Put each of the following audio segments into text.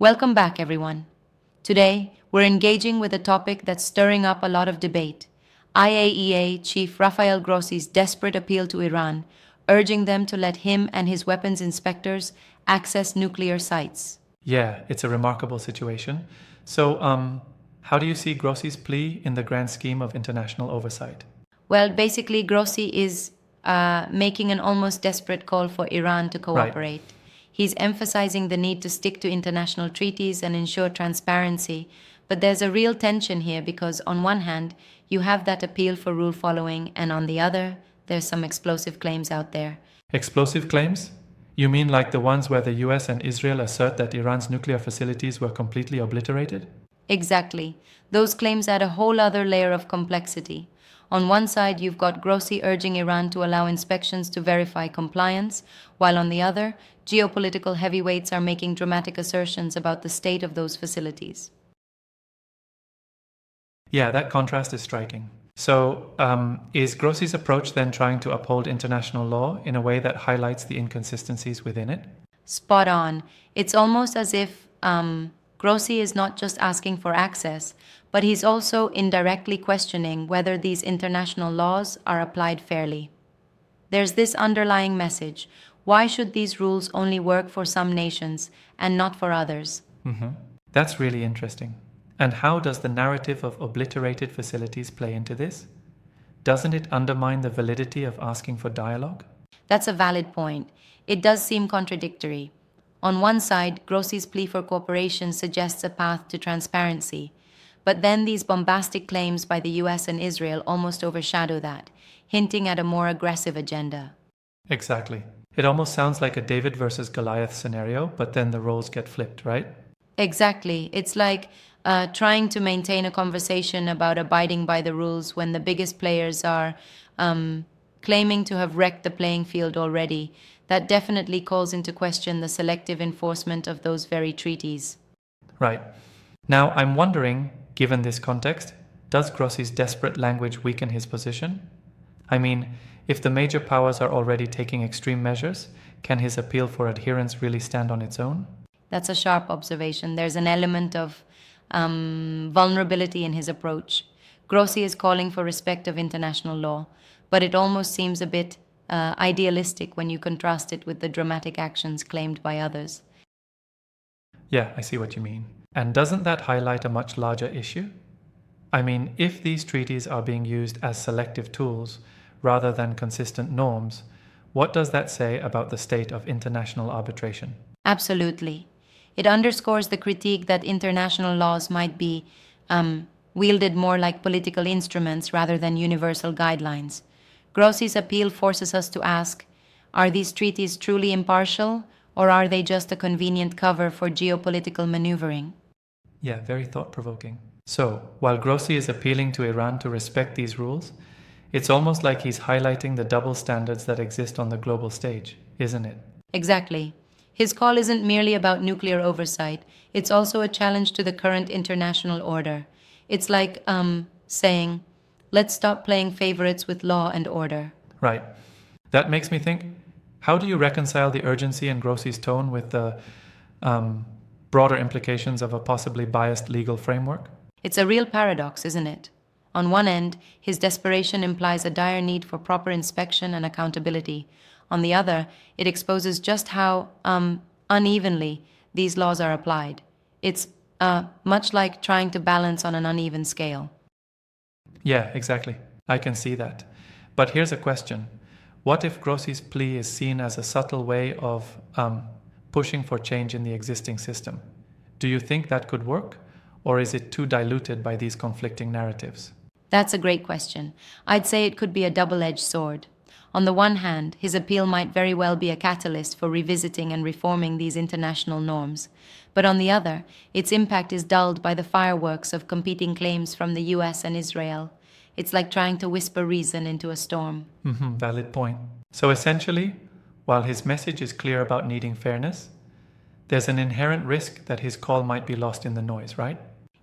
Welcome back, everyone. Today, we're engaging with a topic that's stirring up a lot of debate: IAEA Chief Rafael Grossi's desperate appeal to Iran, urging them to let him and his weapons inspectors access nuclear sites. Yeah, it's a remarkable situation. So, how do you see Grossi's plea in the grand scheme of international oversight? Well, basically, Grossi is making an almost desperate call for Iran to Right. cooperate. He's emphasizing the need to stick to international treaties and ensure transparency. But there's a real tension here because, on one hand, you have that appeal for rule following, and on the other, there's some explosive claims out there. Explosive claims? You mean like the ones where the US and Israel assert that Iran's nuclear facilities were completely obliterated? Exactly. Those claims add a whole other layer of complexity. On one side, you've got Grossi urging Iran to allow inspections to verify compliance, while on the other, geopolitical heavyweights are making dramatic assertions about the state of those facilities. Yeah, that contrast is striking. So, is Grossi's approach then trying to uphold international law in a way that highlights the inconsistencies within it? Spot on. It's almost as if Grossi is not just asking for access, but he's also indirectly questioning whether these international laws are applied fairly. There's this underlying message: why should these rules only work for some nations and not for others? That's really interesting. And how does the narrative of obliterated facilities play into this? Doesn't it undermine the validity of asking for dialogue? That's a valid point. It does seem contradictory. On one side, Grossi's plea for cooperation suggests a path to transparency, but then these bombastic claims by the US and Israel almost overshadow that, hinting at a more aggressive agenda. Exactly. It almost sounds like a David versus Goliath scenario, but then the roles get flipped, right? Exactly. It's like trying to maintain a conversation about abiding by the rules when the biggest players are claiming to have wrecked the playing field already. That definitely calls into question the selective enforcement of those very treaties. Right. Now, I'm wondering, given this context, does Grossi's desperate language weaken his position? I mean, if the major powers are already taking extreme measures, can his appeal for adherence really stand on its own? That's a sharp observation. There's an element of vulnerability in his approach. Grossi is calling for respect of international law, but it almost seems a bit idealistic when you contrast it with the dramatic actions claimed by others. Yeah, I see what you mean. And doesn't that highlight a much larger issue? I mean, if these treaties are being used as selective tools rather than consistent norms, what does that say about the state of international arbitration? Absolutely. It underscores the critique that international laws might be wielded more like political instruments rather than universal guidelines. Grossi's appeal forces us to ask: are these treaties truly impartial, or are they just a convenient cover for geopolitical maneuvering? Yeah, very thought provoking. So, while Grossi is appealing to Iran to respect these rules, it's almost like he's highlighting the double standards that exist on the global stage, isn't it? Exactly. His call isn't merely about nuclear oversight, it's also a challenge to the current international order. It's like saying, let's stop playing favorites with law and order. Right. That makes me think, how do you reconcile the urgency in Grossi's tone with the broader implications of a possibly biased legal framework? It's a real paradox, isn't it? On one end, his desperation implies a dire need for proper inspection and accountability. On the other, it exposes just how unevenly these laws are applied. It's much like trying to balance on an uneven scale. Yeah, exactly. I can see that. But here's a question. What if Grossi's plea is seen as a subtle way of pushing for change in the existing system? Do you think that could work? Or is it too diluted by these conflicting narratives? That's a great question. I'd say it could be a double-edged sword. On the one hand, his appeal might very well be a catalyst for revisiting and reforming these international norms. But on the other, its impact is dulled by the fireworks of competing claims from the US and Israel. It's like trying to whisper reason into a storm. Valid point. So essentially, while his message is clear about needing fairness, there's an inherent risk that his call might be lost in the noise, right?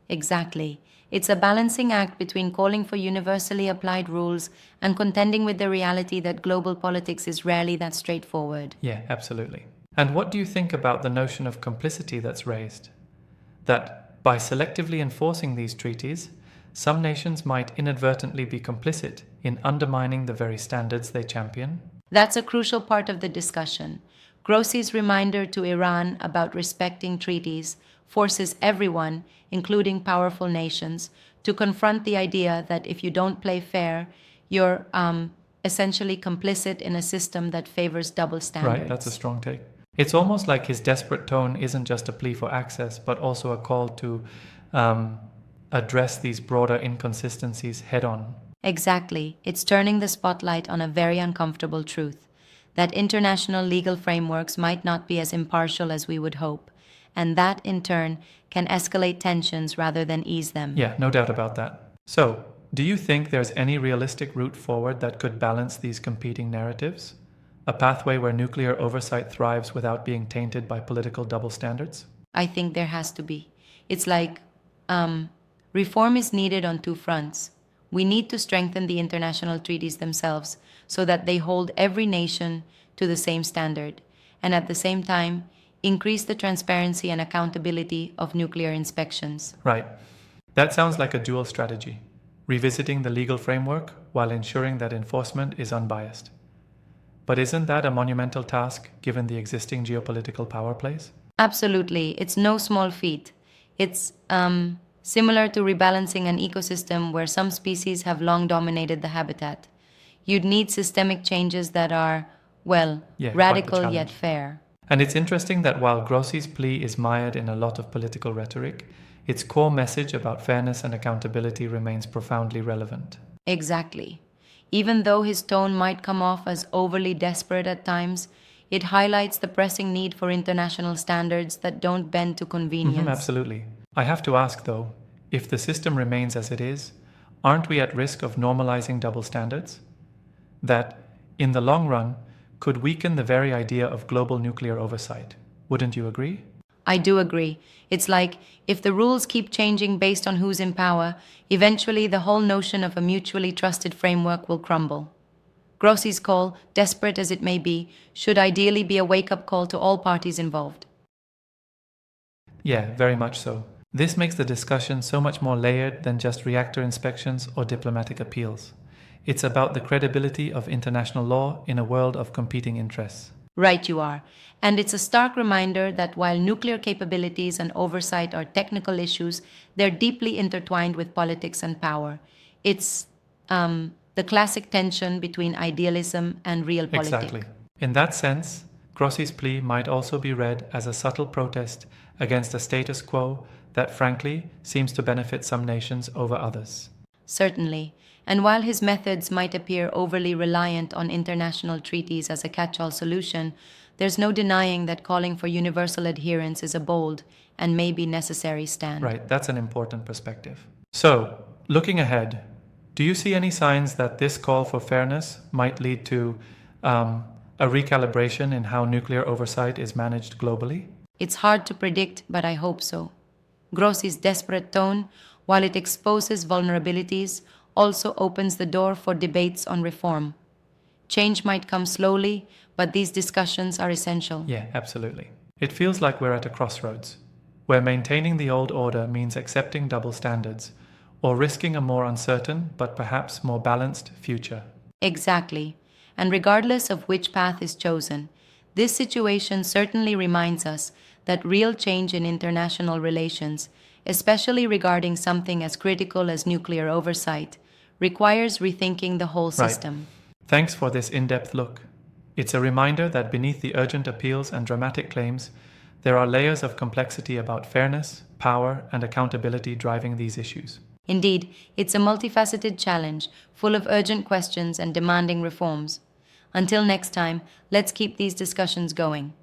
Exactly. It's a balancing act between calling for universally applied rules and contending with the reality that global politics is rarely that straightforward. Yeah, absolutely. And what do you think about the notion of complicity that's raised? that by selectively enforcing these treaties, some nations might inadvertently be complicit in undermining the very standards they champion? That's a crucial part of the discussion. Grossi's reminder to Iran about respecting treaties forces everyone, including powerful nations, to confront the idea that if you don't play fair, you're essentially complicit in a system that favors double standards. Right, that's a strong take. It's almost like his desperate tone isn't just a plea for access, but also a call to address these broader inconsistencies head on. Exactly. It's turning the spotlight on a very uncomfortable truth that international legal frameworks might not be as impartial as we would hope, and that, in turn, can escalate tensions rather than ease them. Yeah, no doubt about that. So, do you think there's any realistic route forward that could balance these competing narratives? A pathway where nuclear oversight thrives without being tainted by political double standards? I think there has to be. It's like reform is needed on two fronts. We need to strengthen the international treaties themselves so that they hold every nation to the same standard, and at the same time, increase the transparency and accountability of nuclear inspections. Right. That sounds like a dual strategy, revisiting the legal framework while ensuring that enforcement is unbiased. But isn't that a monumental task given the existing geopolitical power plays? Absolutely. It's no small feat. It's similar to rebalancing an ecosystem where some species have long dominated the habitat. You'd need systemic changes that are, well, Yeah, quite the radical challenge. yet fair. And it's interesting that while Grossi's plea is mired in a lot of political rhetoric, its core message about fairness and accountability remains profoundly relevant. Exactly. Even though his tone might come off as overly desperate at times, it highlights the pressing need for international standards that don't bend to convenience. Absolutely. I have to ask, though, if the system remains as it is, aren't we at risk of normalizing double standards? That, in the long run, could weaken the very idea of global nuclear oversight. Wouldn't you agree? I do agree. It's like if the rules keep changing based on who's in power, eventually the whole notion of a mutually trusted framework will crumble. Grossi's call, desperate as it may be, should ideally be a wake-up call to all parties involved. Yeah, very much so. This makes the discussion so much more layered than just reactor inspections or diplomatic appeals. It's about the credibility of international law in a world of competing interests. Right you are. And it's a stark reminder that while nuclear capabilities and oversight are technical issues, they're deeply intertwined with politics and power. It's the classic tension between idealism and real politics. Exactly. In that sense, Grossi's plea might also be read as a subtle protest against a status quo that frankly seems to benefit some nations over others. Certainly. And while his methods might appear overly reliant on international treaties as a catch-all solution, there's no denying that calling for universal adherence is a bold and maybe necessary stand. Right, that's an important perspective. So, looking ahead, do you see any signs that this call for fairness might lead to a recalibration in how nuclear oversight is managed globally? It's hard to predict, but I hope so. Grossi's desperate tone, while it exposes vulnerabilities, also opens the door for debates on reform. Change might come slowly, but these discussions are essential. Yeah, absolutely. It feels like we're at a crossroads, where maintaining the old order means accepting double standards, or risking a more uncertain, but perhaps more balanced future. Exactly. And regardless of which path is chosen, this situation certainly reminds us that real change in international relations, especially regarding something as critical as nuclear oversight, requires rethinking the whole system. Right. Thanks for this in-depth look. It's a reminder that beneath the urgent appeals and dramatic claims, there are layers of complexity about fairness, power, and accountability driving these issues. Indeed, it's a multifaceted challenge, full of urgent questions and demanding reforms. Until next time, let's keep these discussions going.